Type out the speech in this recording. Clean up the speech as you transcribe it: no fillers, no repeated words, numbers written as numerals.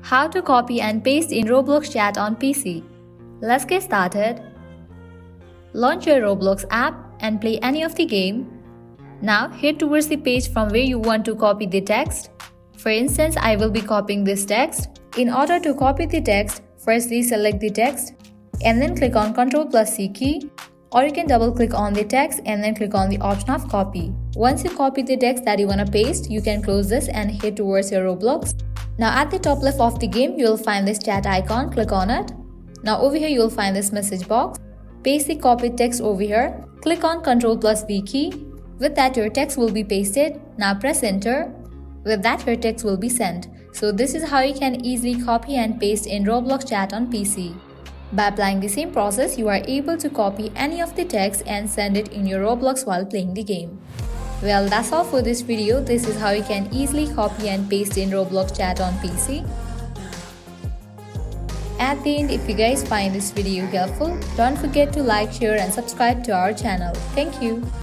How to copy and paste in Roblox chat on PC. Let's get started. Launch your Roblox app and play any of the game. Now head towards the page from where you want to copy the text. For instance, I will be copying this text. In order to copy the text, firstly select the text and then click on Ctrl+C key, or you can double click on the text and then click on the option of copy. Once you copy the text that you want to paste, you can close this and head towards your Roblox. Now at the top left of the game, you will find this chat icon, click on it. Now over here you will find this message box. Paste the copied text over here. Click on Ctrl+V key. With that your text will be pasted. Now press enter. With that your text will be sent. So this is how you can easily copy and paste in Roblox chat on PC. By applying the same process, you are able to copy any of the text and send it in your Roblox while playing the game. Well, that's all for this video. This is how you can easily copy and paste in Roblox chat on PC. At the end, if you guys find this video helpful, don't forget to like, share and subscribe to our channel. Thank you.